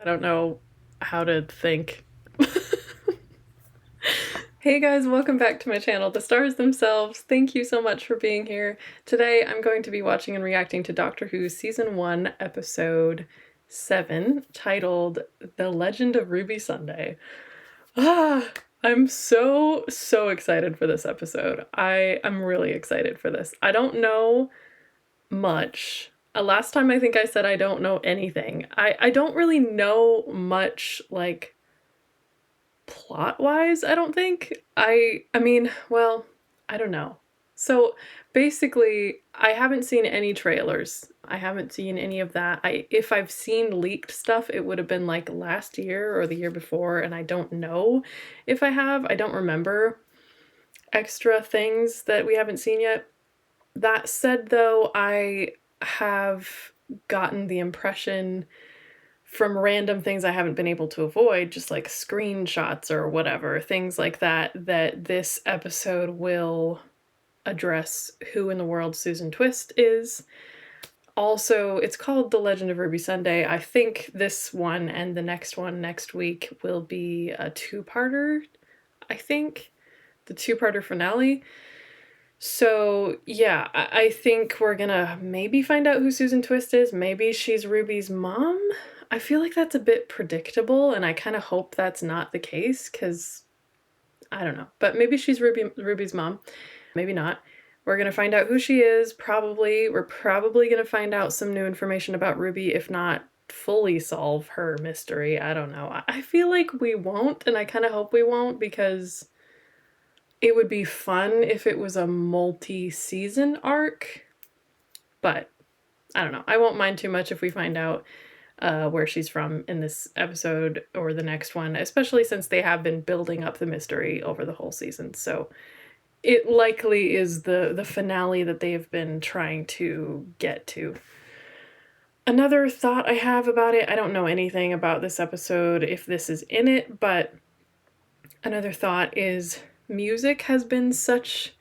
I don't know how to think. Hey guys, welcome back to my channel, The Stars Themselves. Thank you so much for being here. Today I'm going to be watching and reacting to Doctor Who Season 1, Episode 7, titled The Legend of Ruby Sunday. I'm so excited for this episode. I'm really excited for this. I don't know much. Last time I think I said I don't know anything. I don't really know much, like, plot-wise, I don't think. I mean, well, I don't know. So basically, I haven't seen any trailers. I haven't seen any of that. If I've seen leaked stuff, it would have been like last year or the year before, and I don't know if I have. I don't remember extra things that we haven't seen yet. That said, though, I have gotten the impression from random things I haven't been able to avoid, just like screenshots or whatever, things like that, that this episode will address who in the world Susan Twist is. Also, it's called The Legend of Ruby Sunday. I think this one and the next one next week will be a two-parter, I think. The two-parter finale. So, yeah, I think we're gonna maybe find out who Susan Twist is. Maybe she's Ruby's mom? I feel like that's a bit predictable, and I kind of hope that's not the case, because I don't know. But maybe she's Ruby's mom. Maybe not. We're gonna find out who she is, probably. We're probably gonna find out some new information about Ruby, if not fully solve her mystery. I don't know. I feel like we won't, and I kind of hope we won't, because it would be fun if it was a multi-season arc, but I don't know. I won't mind too much if we find out where she's from in this episode or the next one, especially since they have been building up the mystery over the whole season. So it likely is the finale that they have been trying to get to. Another thought I have about it, I don't know anything about this episode, if this is in it, but another thought is music has been such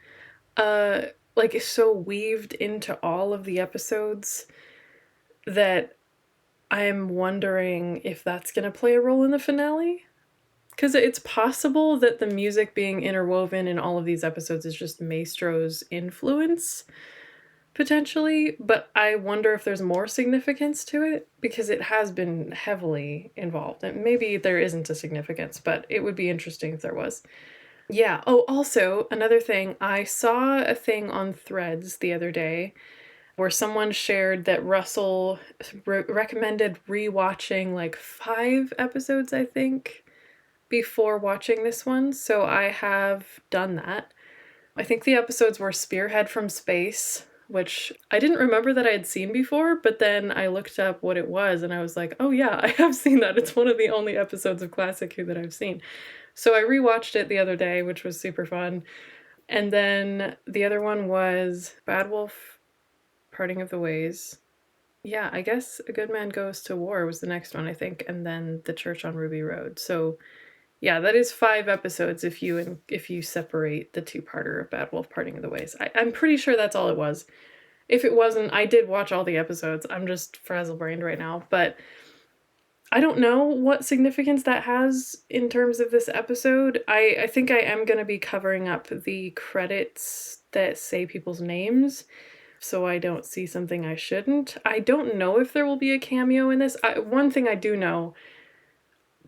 like so weaved into all of the episodes that I'm wondering if that's going to play a role in the finale. Because it's possible that the music being interwoven in all of these episodes is just Maestro's influence, potentially, but I wonder if there's more significance to it, because it has been heavily involved. And maybe there isn't a significance, but it would be interesting if there was. Yeah. Oh, also, another thing, I saw a thing on Threads the other day where someone shared that Russell recommended rewatching like 5 episodes, I think, before watching this one. So I have done that. I think the episodes were Spearhead from Space, which I didn't remember that I had seen before, but then I looked up what it was and I was like, oh yeah, I have seen that. It's one of the only episodes of Classic Who that I've seen. So I rewatched it the other day, which was super fun. And then the other one was Bad Wolf, Parting of the Ways. Yeah, I guess A Good Man Goes to War was the next one, I think, and then The Church on Ruby Road. So yeah, that is 5 episodes if you separate the two-parter of Bad Wolf, Parting of the Ways. I'm pretty sure that's all it was. If it wasn't, I did watch all the episodes. I'm just frazzle-brained right now, but I don't know what significance that has in terms of this episode. I think I am going to be covering up the credits that say people's names, so I don't see something I shouldn't. I don't know if there will be a cameo in this. One thing I do know,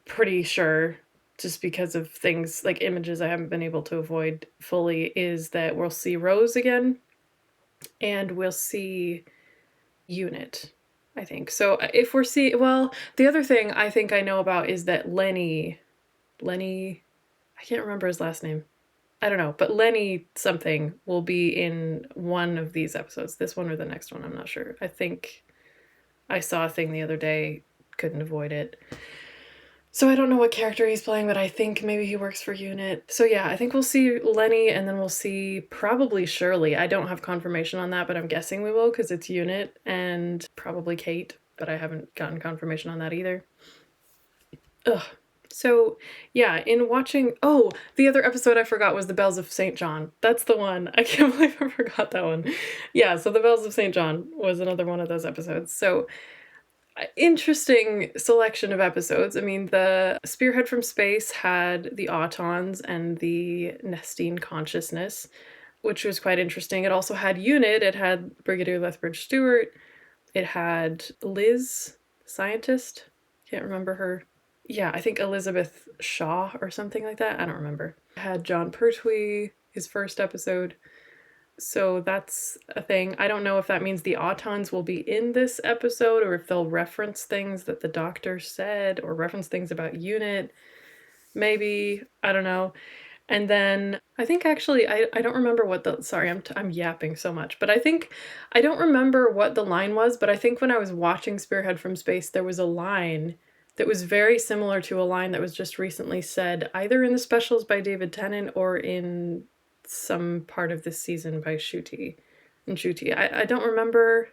pretty sure, just because of things like images I haven't been able to avoid fully, is that we'll see Rose again, and we'll see Unit, I think. So if we're well, the other thing I think I know about is that Lenny, I can't remember his last name. I don't know, but Lenny something will be in one of these episodes, this one or the next one, I'm not sure. I think I saw a thing the other day, couldn't avoid it. So I don't know what character he's playing, but I think maybe he works for Unit. So yeah, I think we'll see Lenny, and then we'll see probably Shirley. I don't have confirmation on that, but I'm guessing we will, because it's Unit, and probably Kate, but I haven't gotten confirmation on that either. Ugh. So yeah, in watching, oh, the other episode I forgot was The Bells of St. John. That's the one. I can't believe I forgot that one. Yeah, so The Bells of St. John was another one of those episodes. So interesting selection of episodes. I mean, the Spearhead from Space had the Autons and the Nestine Consciousness, which was quite interesting. It also had Unit. It had Brigadier Lethbridge Stewart. It had Liz, scientist. Can't remember her. Yeah, I think Elizabeth Shaw or something like that. I don't remember. It had John Pertwee, his first episode. So that's a thing. I don't know if that means the Autons will be in this episode or if they'll reference things that the Doctor said or reference things about Unit. Maybe. I don't know. And then I think actually I don't remember what the sorry I'm yapping so much, but I think I don't remember what the line was, but I think when I was watching Spearhead from Space there was a line that was very similar to a line that was just recently said either in the specials by David Tennant or in some part of this season by Ncuti. I don't remember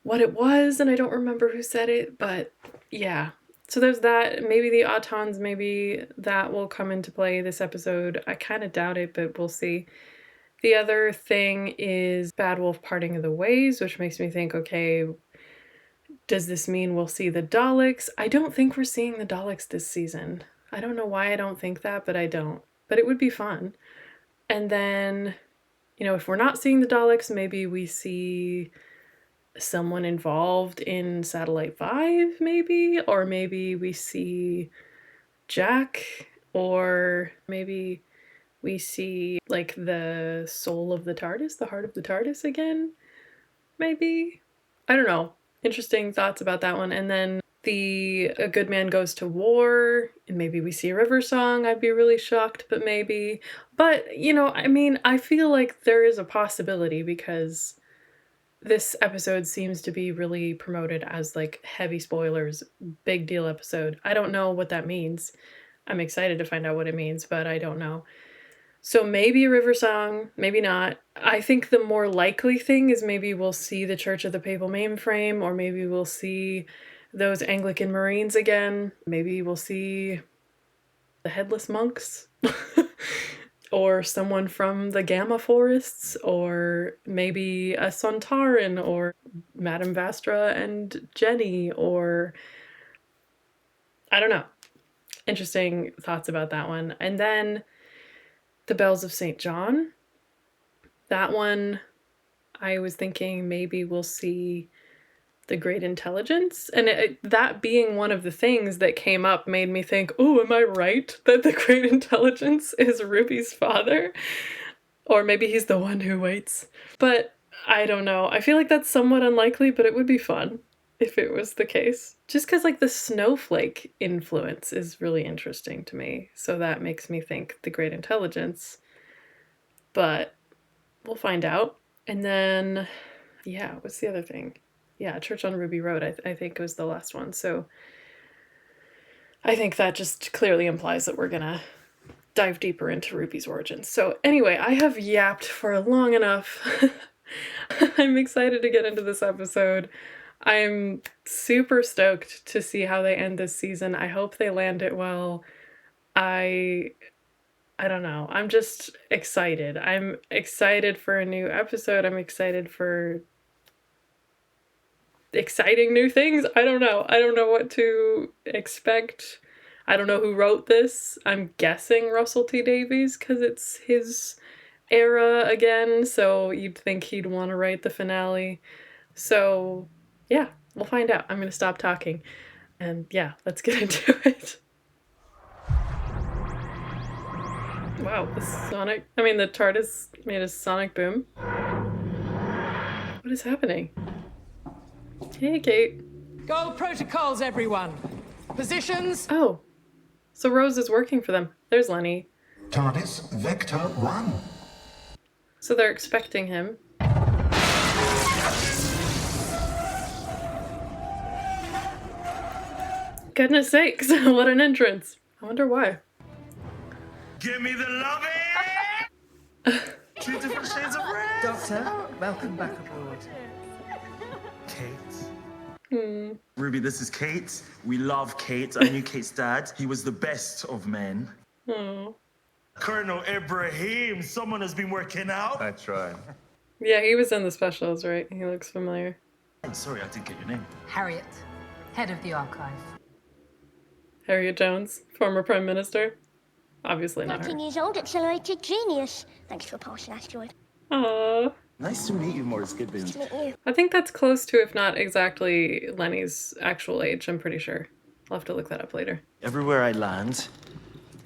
what it was and I don't remember who said it, but yeah. So there's that. Maybe the Autons, maybe that will come into play this episode. I kind of doubt it, but we'll see. The other thing is Bad Wolf Parting of the Ways, which makes me think, okay, does this mean we'll see the Daleks? I don't think we're seeing the Daleks this season. I don't know why I don't think that, but I don't. But it would be fun. And then, if we're not seeing the Daleks, maybe we see someone involved in Satellite 5, maybe? Or maybe we see Jack, or maybe we see, like, the soul of the TARDIS, the heart of the TARDIS again? Maybe? I don't know. Interesting thoughts about that one. And then A Good Man Goes to War, and maybe we see River Song. I'd be really shocked, but maybe. But, I feel like there is a possibility because this episode seems to be really promoted as like heavy spoilers, big deal episode. I don't know what that means. I'm excited to find out what it means, but I don't know. So maybe River Song, maybe not. I think the more likely thing is maybe we'll see the Church of the Papal Mainframe, or maybe we'll see those Anglican Marines again. Maybe we'll see the Headless Monks. Or someone from the Gamma Forests, or maybe a Sontaran, or Madame Vastra and Jenny, or I don't know. Interesting thoughts about that one. And then the Bells of St. John. That one, I was thinking maybe we'll see the Great Intelligence. And that being one of the things that came up made me think, oh, am I right that the Great Intelligence is Ruby's father? Or maybe he's the one who waits. But I don't know. I feel like that's somewhat unlikely, but it would be fun if it was the case. Just because, like, the snowflake influence is really interesting to me. So that makes me think the Great Intelligence. But we'll find out. And then, yeah, what's the other thing? Yeah, Church on Ruby Road, I think was the last one. So I think that just clearly implies that we're going to dive deeper into Ruby's origins. So anyway, I have yapped for long enough. I'm excited to get into this episode. I'm super stoked to see how they end this season. I hope they land it well. I don't know. I'm just excited. I'm excited for a new episode. I'm excited for exciting new things. I don't know. I don't know what to expect. I don't know who wrote this. I'm guessing Russell T Davies because it's his era again, so you'd think he'd want to write the finale. So, yeah, we'll find out. I'm going to stop talking. And yeah, let's get into it. Wow, the TARDIS made a sonic boom. What is happening? Hey, Kate. Go protocols, everyone. Positions. Oh, so Rose is working for them. There's Lenny. TARDIS Vector 1. So they're expecting him. Goodness sakes, what an entrance. I wonder why. Give me the loving! Two different shades of red! Doctor, welcome back aboard. Kate. Ruby, this is Kate. We love Kate. I knew Kate's dad. He was the best of men. Oh. Colonel Ibrahim, someone has been working out. I tried. Yeah, he was in the specials, right? He looks familiar. Sorry, I didn't get your name. Harriet, head of the archive. Harriet Jones, former Prime Minister. Obviously not 19 her. years old, accelerated genius. Thanks for passing, asteroid. Aww. Nice to meet you, Morris Goodwin. To meet you. I think that's close to, if not exactly, Lenny's actual age, I'm pretty sure. I'll have to look that up later. Everywhere I land,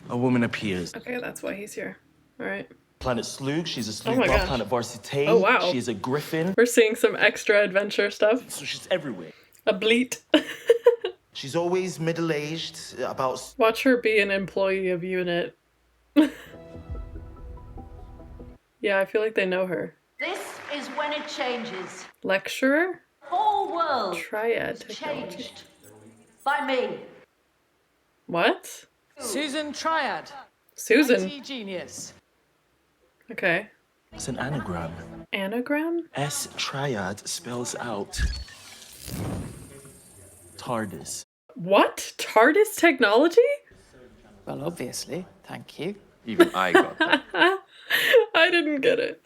a woman appears. Okay, that's why he's here. Alright. Planet Slug, she's a slug. my gosh. Planet Varsity, Oh, wow. she's a griffin. We're seeing some extra adventure stuff. So she's everywhere. A bleat. She's always middle-aged, about... Watch her be an employee of UNIT. Yeah, I feel like they know her. This is when it changes. Lecturer? Whole world Triad is technology. changed by me. What? Susan Triad. Susan. IT genius. Okay. It's an anagram. Anagram? S triad spells out... TARDIS. What? TARDIS technology? Well, obviously. Thank you. Even I got that. I didn't get it.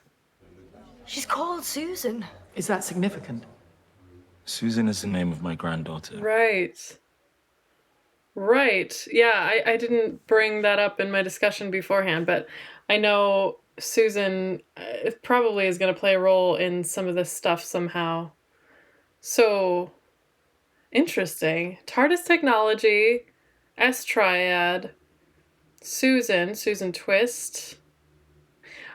She's called Susan. Is that significant? Susan is the name of my granddaughter. Right. Right. Yeah, I didn't bring that up in my discussion beforehand, but I know Susan probably is going to play a role in some of this stuff somehow. So, interesting. TARDIS technology, S Triad, Susan Twist.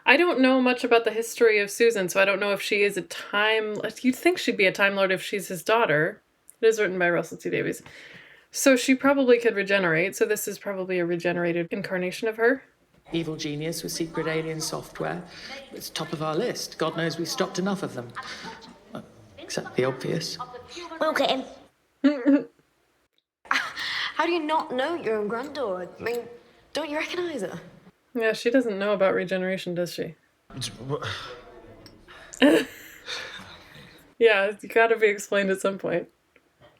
I don't know much about the history of Susan, so I don't know if she is a time... You'd think she'd be a Time Lord if she's his daughter. It is written by Russell T Davies. So she probably could regenerate, so this is probably a regenerated incarnation of her. Evil genius with secret alien software. It's top of our list. God knows we've stopped enough of them. Well, except the obvious. We'll get him. How do you not know your own granddaughter? I mean, don't you recognise her? Yeah, she doesn't know about regeneration, does she? Yeah, it's gotta be explained at some point.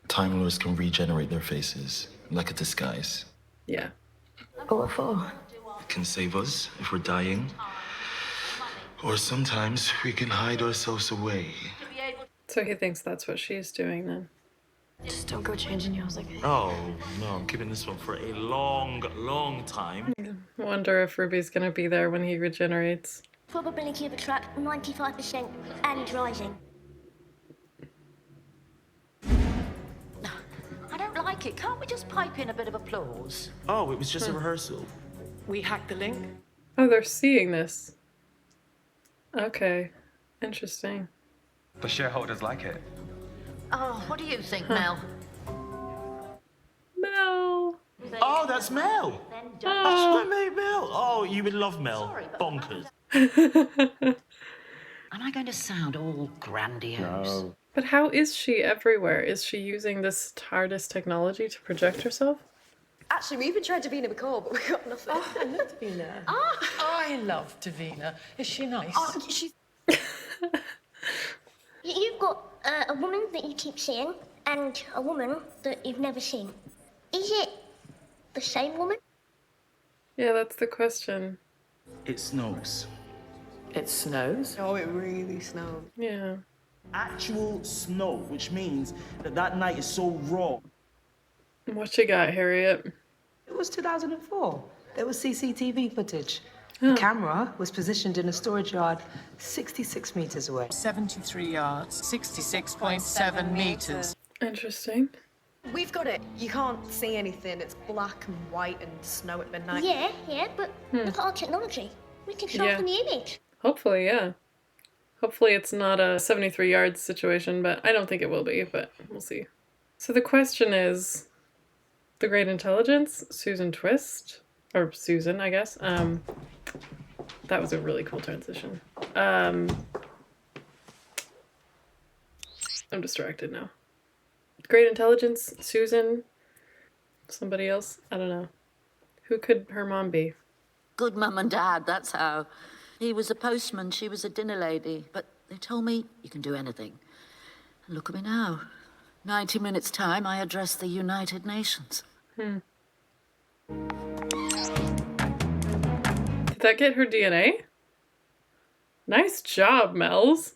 Time Lords can regenerate their faces, like a disguise. Yeah. What for? It can save us if we're dying. Or sometimes we can hide ourselves away. So he thinks that's what she's doing then. Just don't go changing yours, okay? Oh, no, I'm keeping this one for a long, long time. I wonder if Ruby's gonna be there when he regenerates. Probability of a trap, 95% and rising. I don't like it. Can't we just pipe in a bit of applause? Oh, it was just a rehearsal. We hacked the link. Oh, they're seeing this. Okay. Interesting. The shareholders like it. Oh, what do you think, Mel? Mel. Oh, that's Mel. That's my mate Mel. Oh, you would love Mel. Bonkers. Am I going to sound all grandiose? But how is she everywhere? Is she using this TARDIS technology to project herself? Actually, we even tried Davina before, but we got nothing. Oh, I love Davina. I love Davina. Is she nice? Oh, she's... You've got a woman that you keep seeing and a woman that you've never seen. Is it the same woman? Yeah, that's the question. It snows. It snows. Oh, it really snowed. Yeah. Actual snow, which means that night is so raw. What you got, Harriet? It was 2004. There was CCTV footage. The camera was positioned in a storage yard 66 meters away. 73 yards, 66.7 meters. Interesting. We've got it. You can't see anything. It's black and white and snow at midnight. Yeah, but look at our technology. We can sharpen the image. Hopefully, yeah. Hopefully it's not a 73 yards situation, but I don't think it will be, but we'll see. So the question is, the Great Intelligence, Susan Twist, or Susan, I guess. That was a really cool transition. I'm distracted now. Great Intelligence, Susan, somebody else, I don't know. Who could her mom be? Good mum and dad, that's how. He was a postman, she was a dinner lady. But they told me you can do anything. And look at me now. 90 minutes time, I address the United Nations. Did that get her DNA? Nice job, Mel's.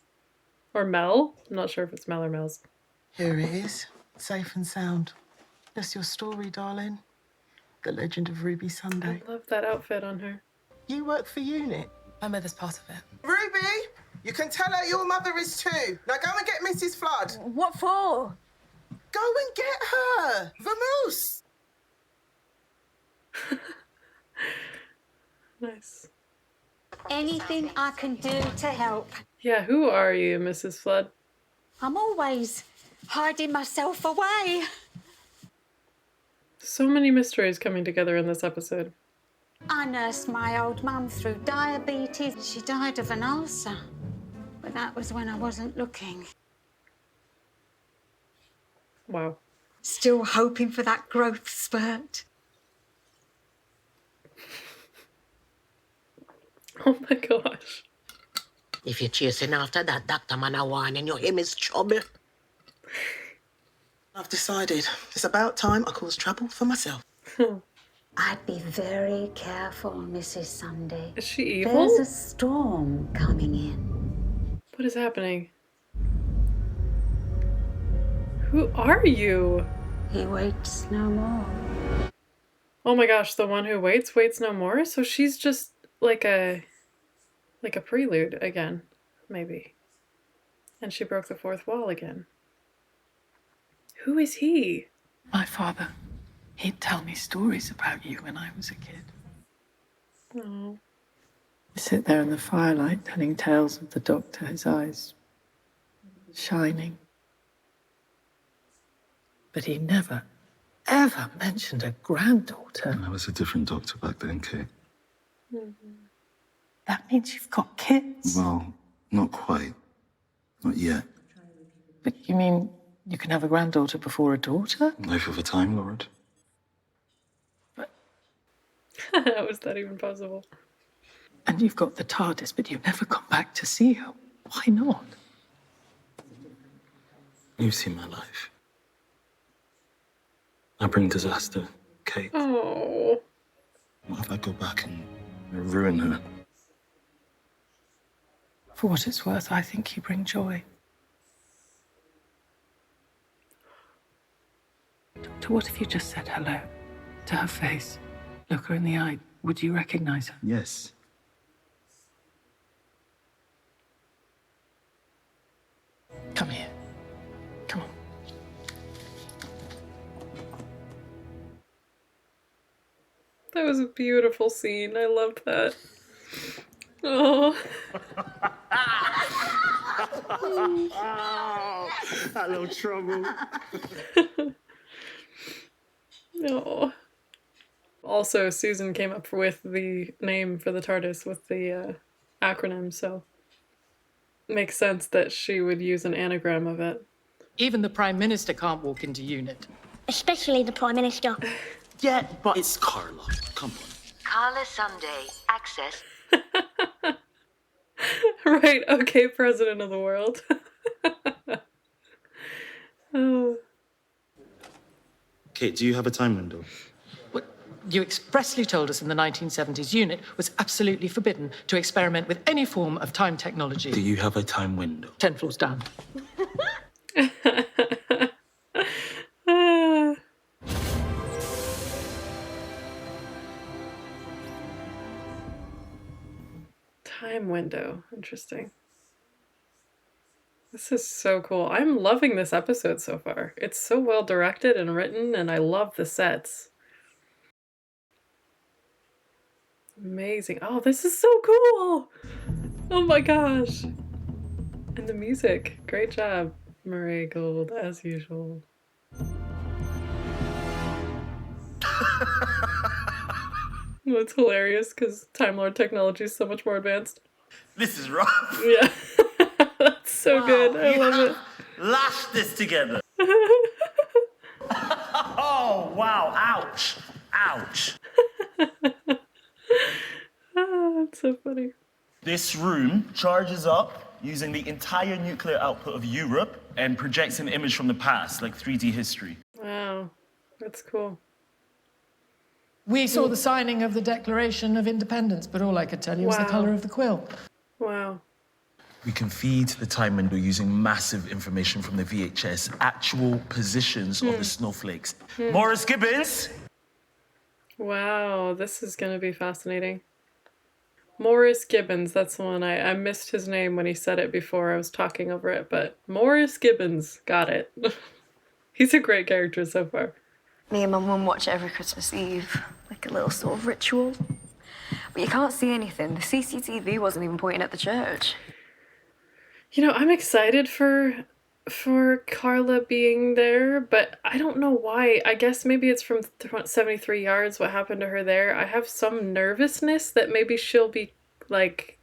Or Mel. I'm not sure if it's Mel or Mel's. Here it is, safe and sound. Just your story, darling. The legend of Ruby Sunday. I love that outfit on her. You work for UNIT. My mother's part of it. Ruby, you can tell her your mother is too. Now go and get Mrs. Flood. What for? Go and get her. Vamoose. Nice. Anything I can do to help. Yeah, who are you, Mrs. Flood? I'm always hiding myself away. So many mysteries coming together in this episode. I nursed my old mum through diabetes. She died of an ulcer. But that was when I wasn't looking. Wow. Still hoping for that growth spurt. Oh my gosh. If you're chasing after that doctor man a warning you, him is trouble. I've decided it's about time I cause trouble for myself. I'd be very careful, Mrs. Sunday. Is she evil? There's a storm coming in. What is happening? Who are you? He waits no more. Oh my gosh, the one who waits no more? So she's just like a prelude again, maybe. And she broke the fourth wall again. Who is he? My father, he'd tell me stories about you when I was a kid. Oh. You sit there in the firelight telling tales of the doctor, his eyes shining. But he never, ever mentioned a granddaughter. I was a different doctor back then, Kate. That means you've got kids. Well, not quite. Not yet. But you mean you can have a granddaughter before a daughter? Life of a Time Lord. How is that even possible? And you've got the TARDIS, but you never come back to see her. Why not? You've seen my life. I bring disaster, Kate. Oh. What if I go back and ruin her? For what it's worth, I think you bring joy. Doctor, what if you just said hello to her face? Look her in the eye. Would you recognize her? Yes. Come here. Come on. That was a beautiful scene. I loved that. Oh. That little trouble. No. Also, Susan came up with the name for the TARDIS with the acronym, so makes sense that she would use an anagram of it. Even the Prime Minister can't walk into UNIT. Especially the Prime Minister. Yeah, but it's Carla. Come on. Carla Sunday, access. Right, okay, President of the world. Oh. Kate, do you have a time window? What you expressly told us in the 1970s UNIT was absolutely forbidden to experiment with any form of time technology. Do you have a time window? 10 floors down. Time window. Interesting. This is so cool. I'm loving this episode so far. It's so well directed and written, and I love the sets. Amazing. Oh, this is so cool! Oh my gosh. And the music. Great job, Murray Gold, as usual. It's hilarious because Time Lord technology is so much more advanced. This is rough. Yeah. That's so good. I love it. Lash this together. Oh, wow. Ouch. Ouch. That's so funny. This room charges up using the entire nuclear output of Europe and projects an image from the past, like 3D history. Wow. That's cool. We saw the signing of the Declaration of Independence, but all I could tell you was the Wow. colour of the quill. Wow. We can feed the time window using massive information from the VHS, actual positions of the snowflakes. Morris Gibbons! Wow, this is gonna be fascinating. Morris Gibbons, that's the one. I missed his name when he said it before. I was talking over it, but Morris Gibbons, got it. He's a great character so far. Me and my mum watch it every Christmas Eve, like a little sort of ritual. But you can't see anything. The CCTV wasn't even pointing at the church. You know, I'm excited for Carla being there, but I don't know why. I guess maybe it's from 73 Yards, what happened to her there. I have some nervousness that maybe she'll be, like,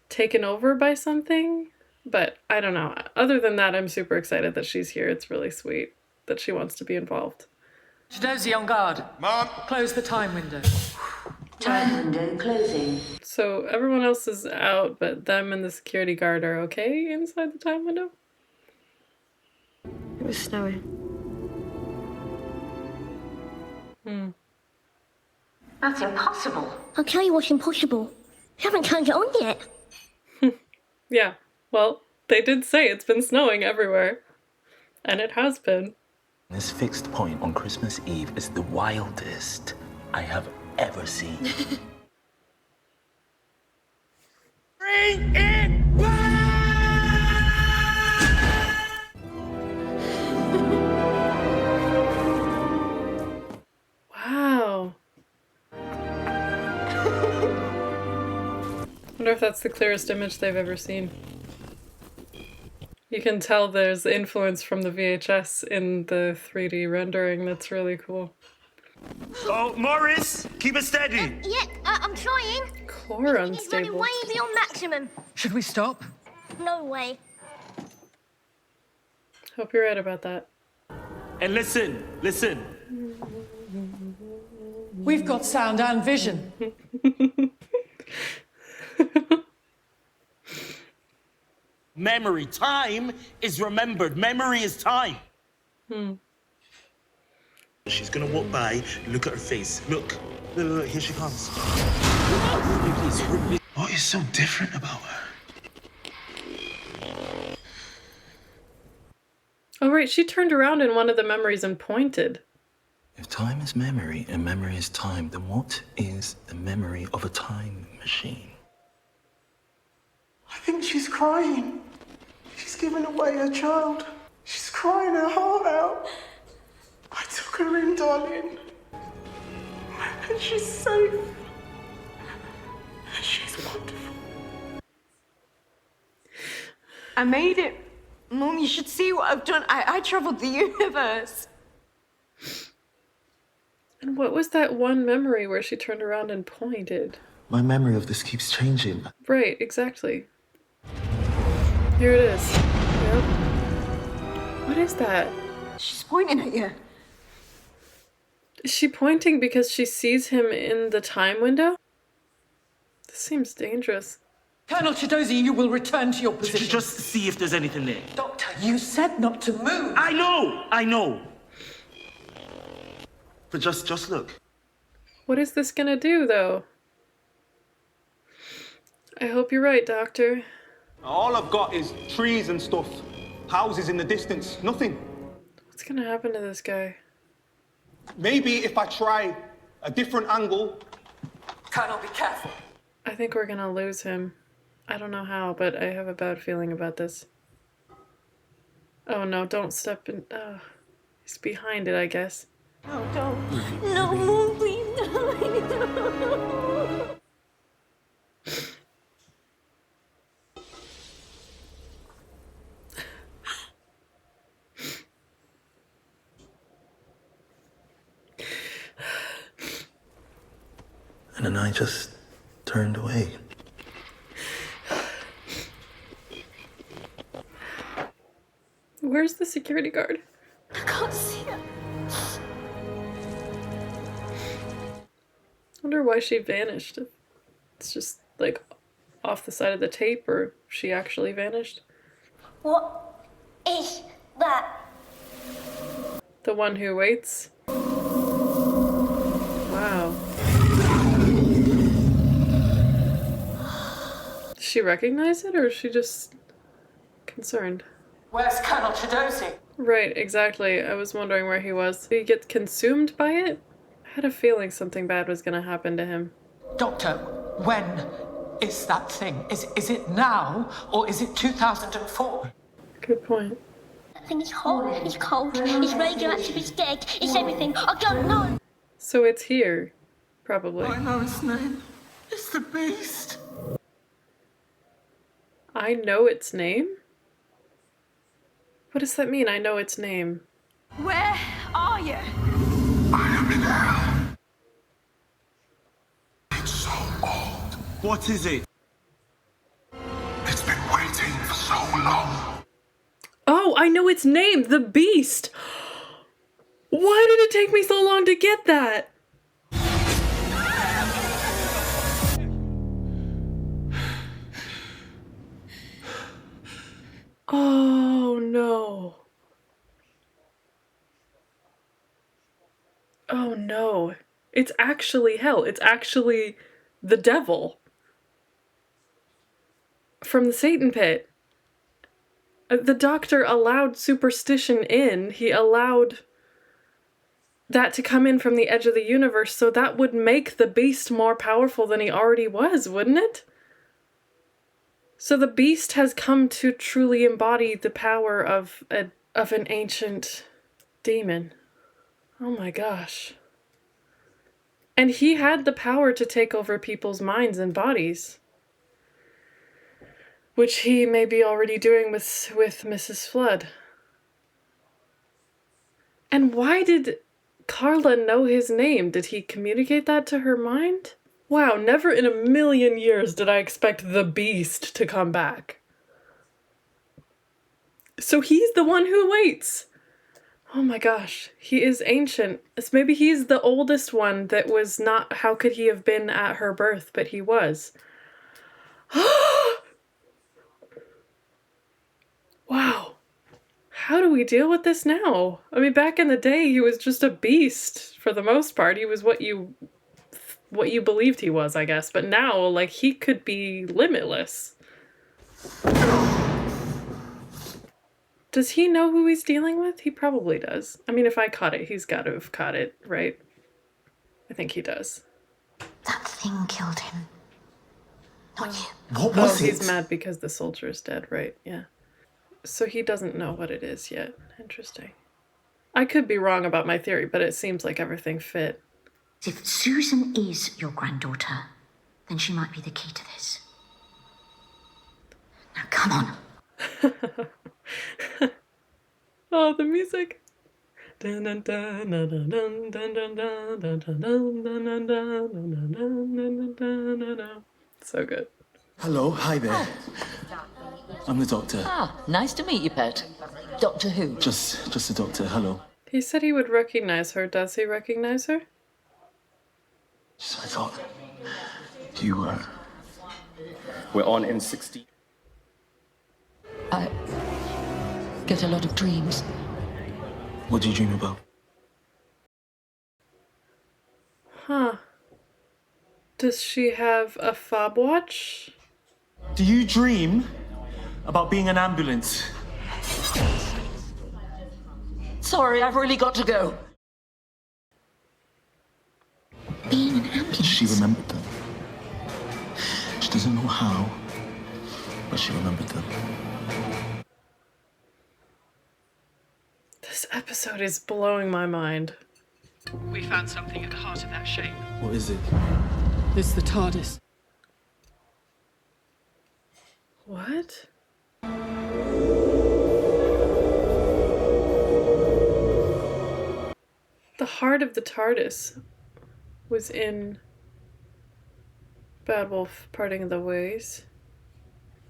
taken over by something, but I don't know. Other than that, I'm super excited that she's here. It's really sweet that she wants to be involved. Dozy on guard. Mom! Close the time window. Time window closing. So everyone else is out, but them and the security guard are okay inside the time window? It was snowing. That's impossible. I'll tell you what's impossible. You haven't turned it on yet. Yeah, well, they did say it's been snowing everywhere. And it has been. This fixed point on Christmas Eve is the wildest I have ever seen. Bring it Wow. Wonder if that's the clearest image they've ever seen. You can tell there's influence from the VHS in the 3D rendering. That's really cool. Oh, Morris, keep it steady. Yeah, I'm trying. Core It's running unstable. way beyond maximum. Should we stop? No way. Hope you're right about that. And listen. We've got sound and vision. Memory, time is remembered. Memory is time. She's gonna walk by, look at her face. Look, here she comes. What is so different about her? Oh, right, she turned around in one of the memories and pointed. If time is memory and memory is time, then what is the memory of a time machine? I think she's crying. She's given away her child. She's crying her heart out. I took her in, darling. And she's safe. And she's wonderful. I made it. Mum, you should see what I've done. I traveled the universe. And what was that one memory where she turned around and pointed? My memory of this keeps changing. Right, exactly. Here it is. Yep. What is that? She's pointing at you. Is she pointing because she sees him in the time window? This seems dangerous. Colonel Chidozi, you will return to your position. Just see if there's anything there. Doctor, you said not to move. I know. But just look. What is this gonna do, though? I hope you're right, Doctor. All I've got is trees and stuff. Houses in the distance. Nothing. What's gonna happen to this guy? Maybe if I try a different angle. Colonel, be careful. I think we're gonna lose him. I don't know how, but I have a bad feeling about this. Oh no, don't step in. Oh, he's behind it, I guess. No, don't. No, Mum, please, no. And then I just turned away. Where's the security guard? I can't see it. I wonder why she vanished. It's just like off the side of the tape, or she actually vanished. What is that? The one who waits. Wow. she recognize it, or is she just concerned? Where's Colonel Chidozi? Right, exactly. I was wondering where he was. Did he get consumed by it? I had a feeling something bad was gonna happen to him. Doctor, when is that thing? Is it now, or is it 2004? Good point. That thing is hot, it's cold, it's radioactive, it's dead, it's everything. I don't know. So it's here, probably. I know its name. It's the Beast. I know its name? What does that mean, I know its name? Where are you? I am in hell. It's so old. What is it? It's been waiting for so long. Oh, I know its name! The Beast! Why did it take me so long to get that? Oh no. Oh no. It's actually hell. It's actually the devil. From the Satan pit. The doctor allowed superstition in. He allowed that to come in from the edge of the universe, so that would make the Beast more powerful than he already was, wouldn't it? So the Beast has come to truly embody the power of an ancient demon. Oh my gosh. And he had the power to take over people's minds and bodies. Which he may be already doing with Mrs. Flood. And why did Carla know his name? Did he communicate that to her mind? Wow, never in a million years did I expect the Beast to come back. So he's the one who waits. Oh my gosh, he is ancient. Maybe he's the oldest one that was not, how could he have been at her birth, but he was. Wow. How do we deal with this now? I mean, back in the day, he was just a beast for the most part. He was what you believed he was, I guess. But now, like, he could be limitless. Does he know who he's dealing with? He probably does. I mean, if I caught it, he's got to have caught it, right? I think he does. That thing killed him. Not you. What was it? He's mad because the soldier is dead, right? Yeah. So he doesn't know what it is yet. Interesting. I could be wrong about my theory, but it seems like everything fit. If Susan is your granddaughter, then she might be the key to this. Now, come on. Oh, the music. So good. Hello, hi there. I'm the doctor. Ah, nice to meet you, Pet. Doctor who? Just the doctor, hello. He said he would recognize her. Does he recognize her? I thought you were. We're on in 60. I get a lot of dreams. What do you dream about? Huh. Does she have a fob watch? Do you dream about being an ambulance? Sorry, I've really got to go. Being an ambulance. She remembered them. She doesn't know how, but she remembered them. This episode is blowing my mind. We found something at the heart of that shape. What is it? It's the TARDIS. What? The heart of the TARDIS was in Bad Wolf Parting of the Ways.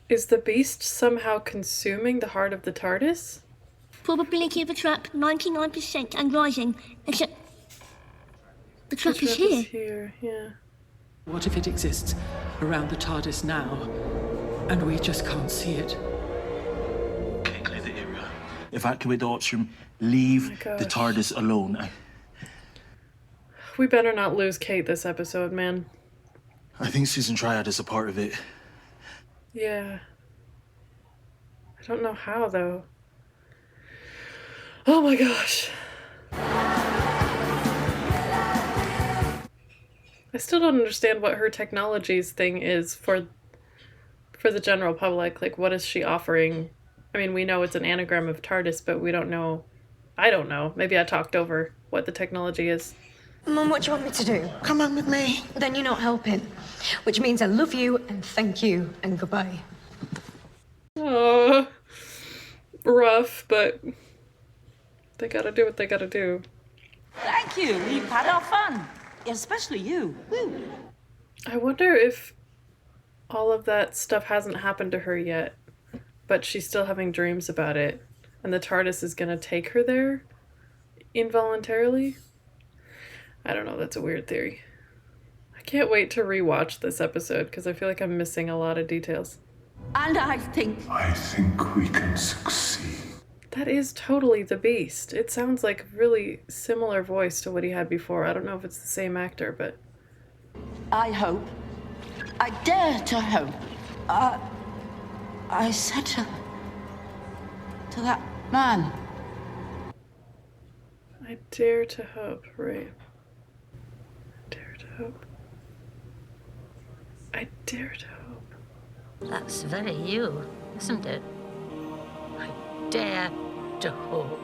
Is the Beast somehow consuming the heart of the TARDIS? Probability of a trap, 99% and rising. Except the trap is here. Here, yeah. What if it exists around the TARDIS now, and we just can't see it? Okay, clear the area. Evacuate the ops room. Leave the TARDIS alone. We better not lose Kate this episode, man. I think Susan Triad is a part of it. Yeah. I don't know how, though. Oh my gosh. I still don't understand what her technologies thing is for the general public. Like, what is she offering? I mean, we know it's an anagram of TARDIS, but we don't know. I don't know. Maybe I talked over what the technology is. Mum, what do you want me to do? Come on with me. Then you're not helping. Which means I love you and thank you and goodbye. Oh, rough, but they gotta do what they gotta do. Thank you. We've had our fun. Especially you. Woo. I wonder if all of that stuff hasn't happened to her yet, but she's still having dreams about it, and the TARDIS is gonna take her there involuntarily. I don't know, that's a weird theory. I can't wait to rewatch this episode because I feel like I'm missing a lot of details. And I think we can succeed. That is totally the Beast. It sounds like a really similar voice to what he had before. I don't know if it's the same actor, but... I hope. I dare to hope. I said to that man. I dare to hope, right. Dare to hope. I dare to hope. That's very you, isn't it? I dare to hope.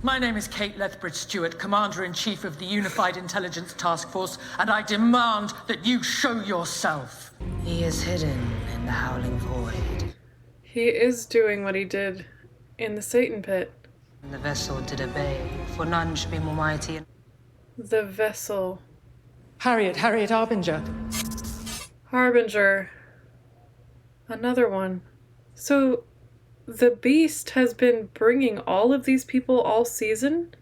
My name is Kate Lethbridge-Stewart, Commander-in-Chief of the Unified Intelligence Task Force, and I demand that you show yourself. He is hidden in the howling void. He is doing what he did in the Satan pit. The vessel did obey, for none should be more mighty. The vessel. Harriet Harbinger. Harbinger. Another one. So, the Beast has been bringing all of these people all season?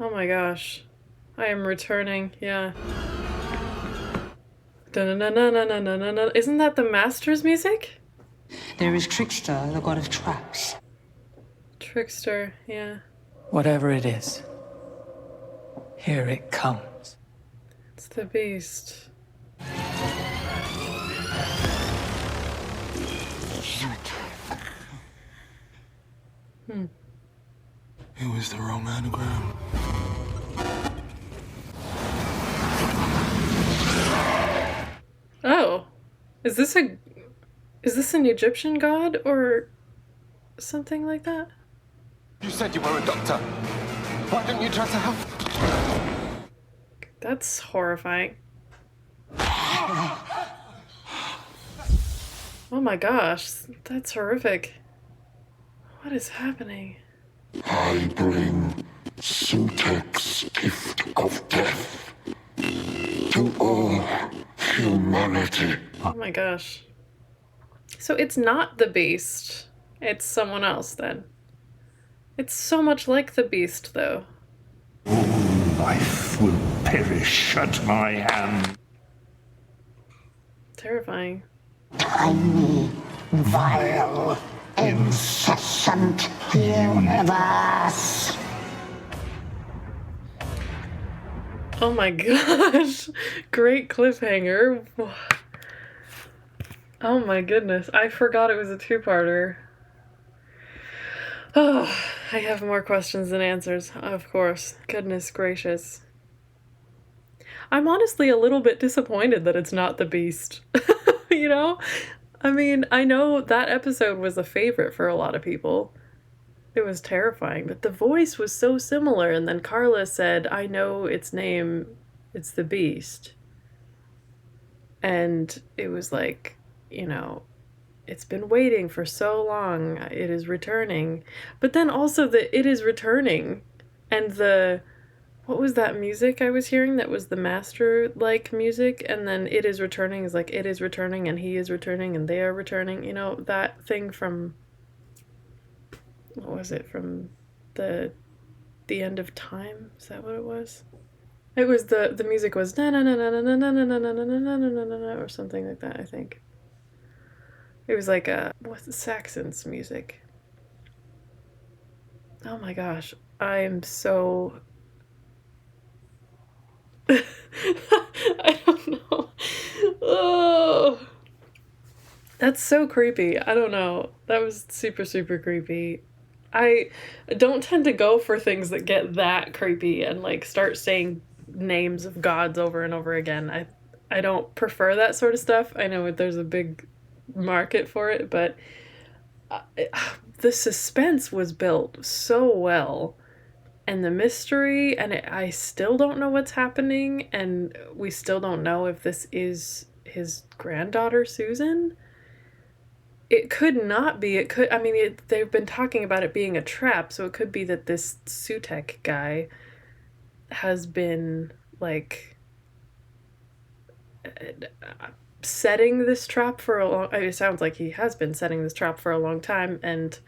Oh my gosh. I am returning, yeah. Da-na-na-na-na-na-na-na. Isn't that the Master's music? There is Trickster, the god of traps. Trickster, yeah. Whatever it is, here it comes. It's the Beast. It was the wrong anagram. Oh. Is this an Egyptian god or something like that? You said you were a doctor. Why didn't you try to help? That's horrifying. Oh my gosh, that's horrific. What is happening? I bring Sutekh's gift of death to all humanity. Oh my gosh. So it's not the Beast. It's someone else then. It's so much like the Beast though. All life will perish at my hand. Terrifying. Tiny, vile, incessant universe. Oh my gosh. Great cliffhanger. Oh my goodness. I forgot it was a two-parter. Oh, I have more questions than answers, of course. Goodness gracious. I'm honestly a little bit disappointed that it's not the Beast. You know? I mean, I know that episode was a favorite for a lot of people. It was terrifying, but the voice was so similar, and then Carla said, I know its name, it's the Beast. And it was like, you know, it's been waiting for so long, it is returning. But then also the it is returning, and the, what was that music I was hearing that was the Master-like music? And then it is returning is like, it is returning, and he is returning, and they are returning. You know, that thing from, what was it, from the end of time? Is that what it was? It was the music was na na na na na na na na na na na na na na or something like that, I think. It was like what's Saxon's music? Oh my gosh, I'm so I don't know. Oh, that's so creepy. I don't know. That was super, super creepy. I don't tend to go for things that get that creepy and like start saying names of gods over and over again. I don't prefer that sort of stuff. I know there's a big market for it, but the suspense was built so well, and the mystery, and I still don't know what's happening, and we still don't know if this is his granddaughter Susan. It could not be. It could, I mean, they've been talking about it being a trap, so it could be that this Sutekh guy has been, like, setting this trap for a long... It sounds like he has been setting this trap for a long time, and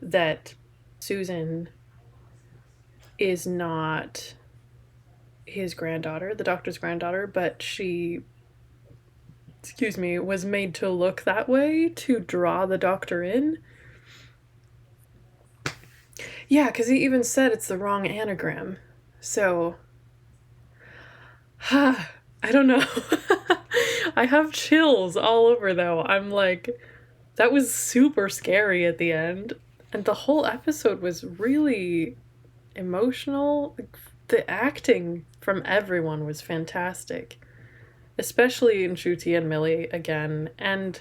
that Susan is not his granddaughter, the doctor's granddaughter, but she, excuse me, was made to look that way to draw the doctor in. Yeah, because he even said it's the wrong anagram. So, I don't know. I have chills all over, though. I'm like, that was super scary at the end. And the whole episode was really emotional. The acting from everyone was fantastic. Especially in Ncuti and Millie again. And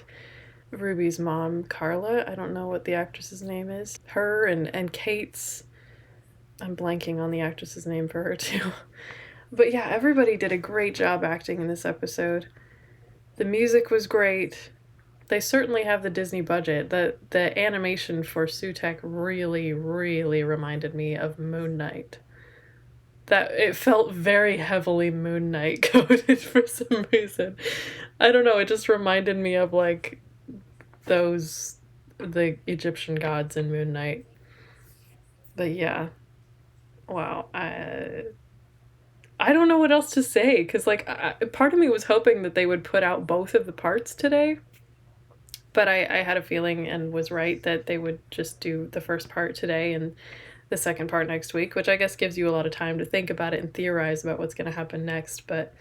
Ruby's mom, Carla. I don't know what the actress's name is. Her and Kate's. I'm blanking on the actress's name for her too. But yeah, everybody did a great job acting in this episode. The music was great. They certainly have the Disney budget. The animation for Sutekh really, really reminded me of Moon Knight. That it felt very heavily Moon Knight coded for some reason. I don't know, it just reminded me of like the Egyptian gods in Moon Knight. But yeah. Wow. I don't know what else to say, because like part of me was hoping that they would put out both of the parts today, but I had a feeling and was right that they would just do the first part today and the second part next week, which I guess gives you a lot of time to think about it and theorize about what's going to happen next. But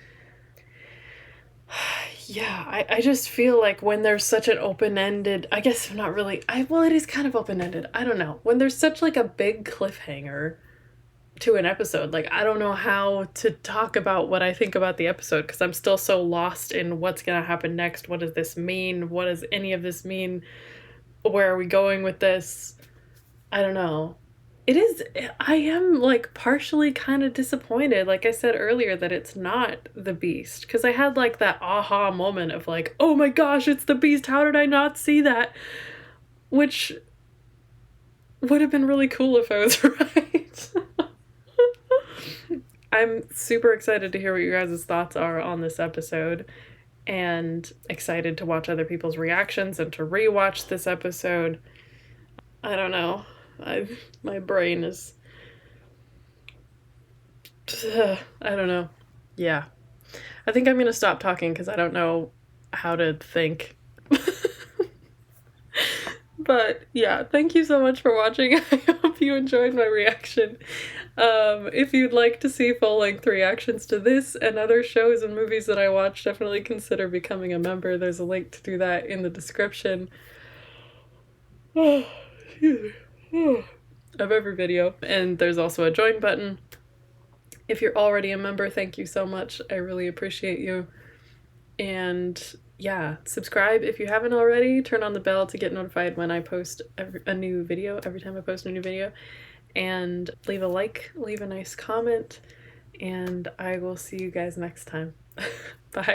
yeah, I just feel like when there's such an open-ended, I guess not really, well, it is kind of open-ended. I don't know. When there's such like a big cliffhanger to an episode, like I don't know how to talk about what I think about the episode, because I'm still so lost in what's gonna happen next. What does this mean? What does any of this mean? Where are we going with this? I don't know. I am like partially kind of disappointed, like I said earlier, that it's not the Beast, because I had like that aha moment of like, oh my gosh, it's the Beast, how did I not see that? Which would have been really cool if I was right. I'm super excited to hear what you guys' thoughts are on this episode, and excited to watch other people's reactions and to rewatch this episode. I don't know. My brain is... I don't know. Yeah. I think I'm going to stop talking because I don't know how to think. But yeah, thank you so much for watching. I hope you enjoyed my reaction. If you'd like to see full-length reactions to this and other shows and movies that I watch, definitely consider becoming a member. There's a link to do that in the description of every video. And there's also a join button. If you're already a member, thank you so much. I really appreciate you. And yeah, subscribe if you haven't already. Turn on the bell to get notified when I post a new video, every time I post a new video. And leave a like, leave a nice comment, and I will see you guys next time. Bye.